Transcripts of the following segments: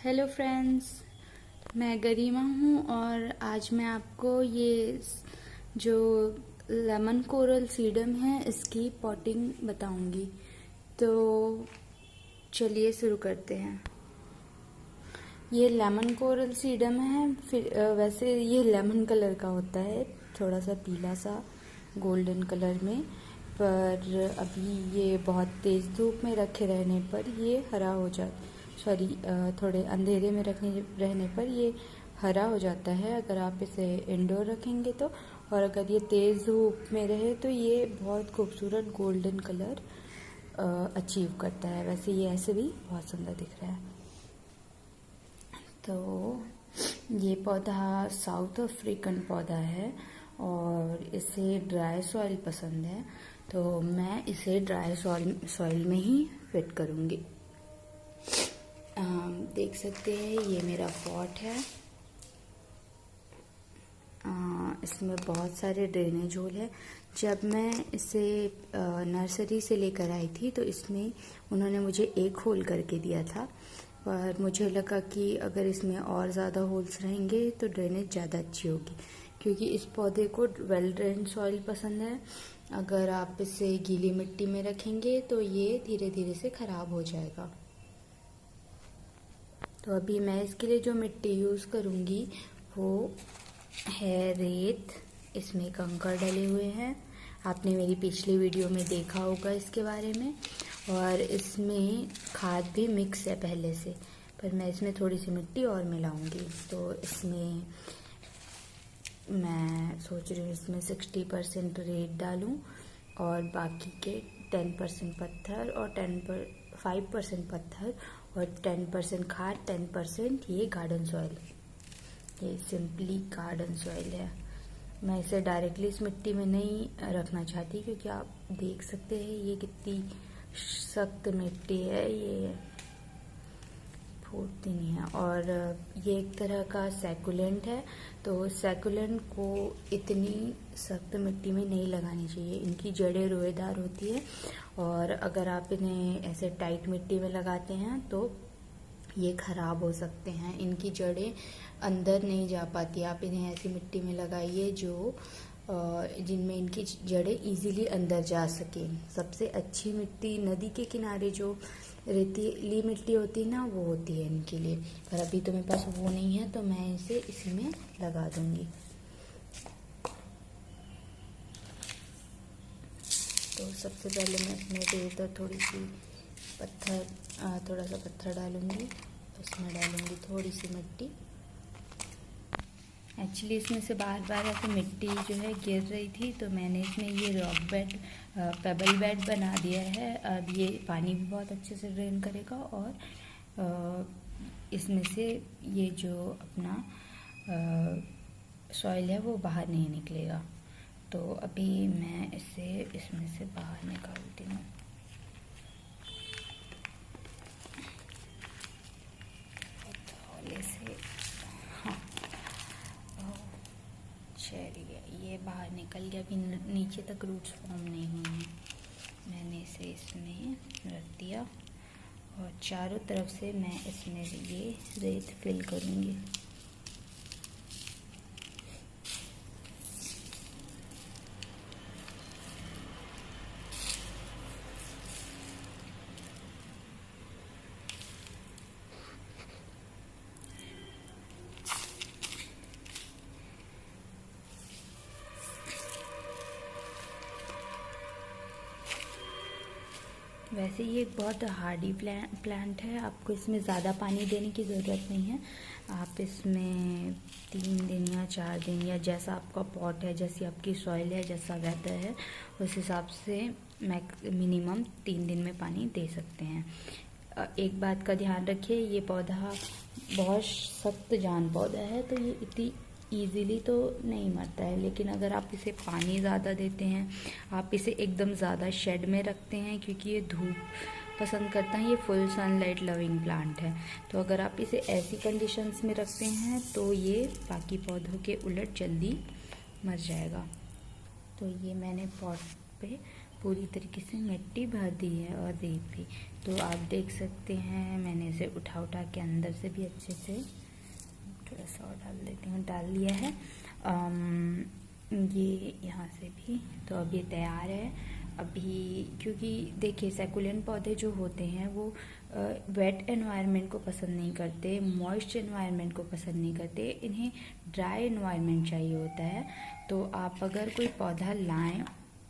Hello friends, मैं गरिमा हूँ और आज मैं आपको ये जो लेमन कोरल सीडम है इसकी पॉटिंग बताऊंगी। तो चलिए शुरू करते हैं। ये लेमन कोरल सीडम है। फिर वैसे ये लेमन कलर का होता है, थोड़ा सा पीला सा गोल्डन कलर में, पर अभी ये बहुत तेज़ धूप में रखे रहने पर ये हरा हो जाता, थोड़े अंधेरे में रहने पर ये हरा हो जाता है अगर आप इसे इंडोर रखेंगे तो। और अगर ये तेज़ धूप में रहे तो ये बहुत खूबसूरत गोल्डन कलर अचीव करता है। वैसे ये ऐसे भी बहुत सुंदर दिख रहा है। तो ये पौधा साउथ अफ्रीकन पौधा है और इसे ड्राई सॉइल पसंद है, तो मैं इसे ड्राई सॉइल में ही फिट करूँगी। देख सकते हैं ये मेरा पॉट है। इसमें बहुत सारे ड्रेनेज होल है। जब मैं इसे नर्सरी से लेकर आई थी तो इसमें उन्होंने मुझे एक होल करके दिया था, पर मुझे लगा कि अगर इसमें और ज़्यादा होल्स रहेंगे तो ड्रेनेज ज़्यादा अच्छी होगी, क्योंकि इस पौधे को वेल ड्रेन सॉइल पसंद है। अगर आप इसे गीली मिट्टी में रखेंगे तो ये धीरे धीरे से ख़राब हो जाएगा। तो अभी मैं इसके लिए जो मिट्टी यूज़ करूँगी वो है रेत। इसमें कंकड़ डले हुए हैं, आपने मेरी पिछली वीडियो में देखा होगा इसके बारे में। और इसमें खाद भी मिक्स है पहले से, पर मैं इसमें थोड़ी सी मिट्टी और मिलाऊंगी। तो इसमें मैं सोच रही हूँ इसमें 60% रेत डालूँ और बाकी के 10% पत्थर और 5% पत्थर और 10% खाद, 10% ये गार्डन सॉइल। ये सिंपली गार्डन सॉइल है। मैं इसे डायरेक्टली इस मिट्टी में नहीं रखना चाहती, क्योंकि आप देख सकते हैं ये कितनी सख्त मिट्टी है, ये फूटती नहीं है। और ये एक तरह का सैकुलेंट है, तो सैकुलेंट को इतनी सख्त मिट्टी में नहीं लगानी चाहिए। इनकी जड़ें रोएदार होती है और अगर आप इन्हें ऐसे टाइट मिट्टी में लगाते हैं तो ये ख़राब हो सकते हैं। इनकी जड़ें अंदर नहीं जा पाती। आप इन्हें ऐसी मिट्टी में लगाइए जो जिनमें इनकी जड़ें इजीली अंदर जा सकें। सबसे अच्छी मिट्टी नदी के किनारे जो रेतीली मिट्टी होती है ना, वो होती है इनके लिए। पर अभी तो मेरे पास वो नहीं है, तो मैं इसे इसी में लगा दूंगी। तो सबसे पहले मैं इसमें रेत और थोड़ा सा पत्थर डालूंगी। इसमें डालूंगी थोड़ी सी मिट्टी। एक्चुअली इसमें से बार बार ऐसे मिट्टी जो है गिर रही थी, तो मैंने इसमें ये रॉक बेड, पेबल बेड बना दिया है। अब ये पानी भी बहुत अच्छे से ड्रेन करेगा और इसमें से ये जो अपना सॉइल है वो बाहर नहीं निकलेगा। तो अभी मैं इसे इसमें से बाहर निकालती हूँ। ये बाहर निकल गया, अभी नीचे तक रूट्स फॉर्म नहीं हुए हैं। मैंने इसे इसमें रख दिया और चारों तरफ से मैं इसमें ये रेत फिल करूँगी। वैसे ये बहुत हार्डी प्लांट है, आपको इसमें ज़्यादा पानी देने की ज़रूरत नहीं है। आप इसमें 3 दिन या 4 दिन या जैसा आपका पॉट है, जैसी आपकी सॉइल है, जैसा वेदर है, उस हिसाब से मिनिमम 3 दिन में पानी दे सकते हैं। एक बात का ध्यान रखिए, ये पौधा बहुत सख्त जान पौधा है, तो ये इतनी ईज़िली तो नहीं मरता है। लेकिन अगर आप इसे पानी ज़्यादा देते हैं, आप इसे एकदम ज़्यादा शेड में रखते हैं, क्योंकि ये धूप पसंद करता है, ये फुल सनलाइट लविंग प्लांट है। तो अगर आप इसे ऐसी कंडीशंस में रखते हैं तो ये बाकी पौधों के उलट जल्दी मर जाएगा। तो ये मैंने पॉट पे पूरी तरीके से मिट्टी भर दी है और रेत भी। तो आप देख सकते हैं मैंने इसे उठा के अंदर से भी अच्छे से थोड़ा सा और डाल देती हूँ, डाल लिया है। ये यहाँ से भी। तो अब ये तैयार है। अभी क्योंकि देखिए सैकुलेंट पौधे जो होते हैं वो वेट एनवायरनमेंट को पसंद नहीं करते, मॉइस्ट एनवायरनमेंट को पसंद नहीं करते, इन्हें ड्राई एनवायरनमेंट चाहिए होता है। तो आप अगर कोई पौधा लाएं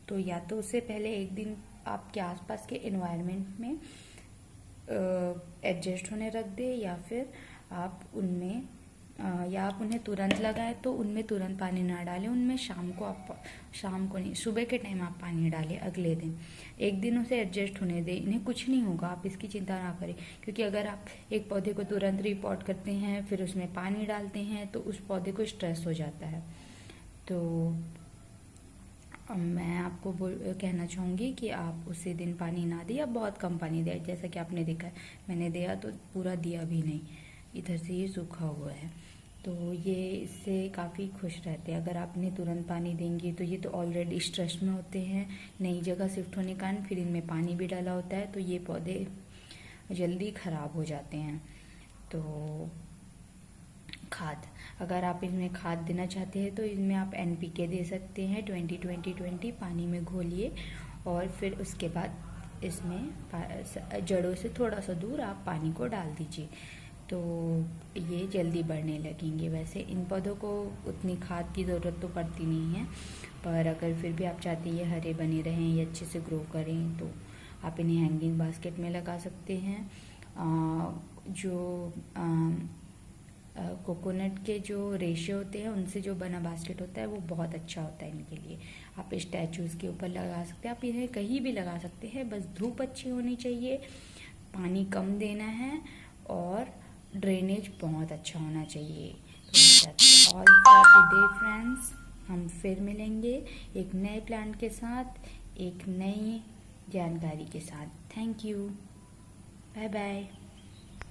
तो या तो उससे पहले एक दिन आपके आसपास के एनवायरनमेंट में एडजस्ट होने रख दें, या फिर आप उनमें या आप उन्हें तुरंत लगाएं तो उनमें तुरंत पानी ना डालें। उनमें शाम को नहीं, सुबह के टाइम आप पानी डालें अगले दिन। एक दिन उसे एडजस्ट होने दें, इन्हें कुछ नहीं होगा, आप इसकी चिंता ना करें। क्योंकि अगर आप एक पौधे को तुरंत रिपॉट करते हैं फिर उसमें पानी डालते हैं तो उस पौधे को स्ट्रेस हो जाता है। तो मैं आपको कहना चाहूँगी कि आप उसी दिन पानी ना दें, या बहुत कम पानी दें। जैसा कि आपने देखा है मैंने दिया तो पूरा दिया भी नहीं, इधर से ये सूखा हुआ है। तो ये इससे काफ़ी खुश रहते हैं। अगर आप इन्हें तुरंत पानी देंगे तो ये तो ऑलरेडी स्ट्रेस में होते हैं, नई जगह शिफ्ट होने के कारण, फिर इनमें पानी भी डाला होता है तो ये पौधे जल्दी ख़राब हो जाते हैं। तो खाद, अगर आप इसमें खाद देना चाहते हैं तो इसमें आप NPK दे सकते हैं 20-20-20 पानी में घोलिए, और फिर उसके बाद इसमें जड़ों से थोड़ा सा दूर आप पानी को डाल दीजिए, तो ये जल्दी बढ़ने लगेंगे। वैसे इन पौधों को उतनी खाद की ज़रूरत तो पड़ती नहीं है, पर अगर फिर भी आप चाहते हैं ये हरे बने रहें, ये अच्छे से ग्रो करें, तो आप इन्हें हैंगिंग बास्केट में लगा सकते हैं। जो कोकोनट के जो रेशे होते हैं उनसे जो बना बास्केट होता है वो बहुत अच्छा होता है इनके लिए। आप स्टैचूज़ के ऊपर लगा सकते हैं, आप इन्हें कहीं भी लगा सकते हैं, बस धूप अच्छी होनी चाहिए, पानी कम देना है और ड्रेनेज बहुत अच्छा होना चाहिए। तो ऑल फॉर टुडे फ्रेंड्स, हम फिर मिलेंगे एक नए प्लांट के साथ, एक नई जानकारी के साथ। Thank you, bye bye.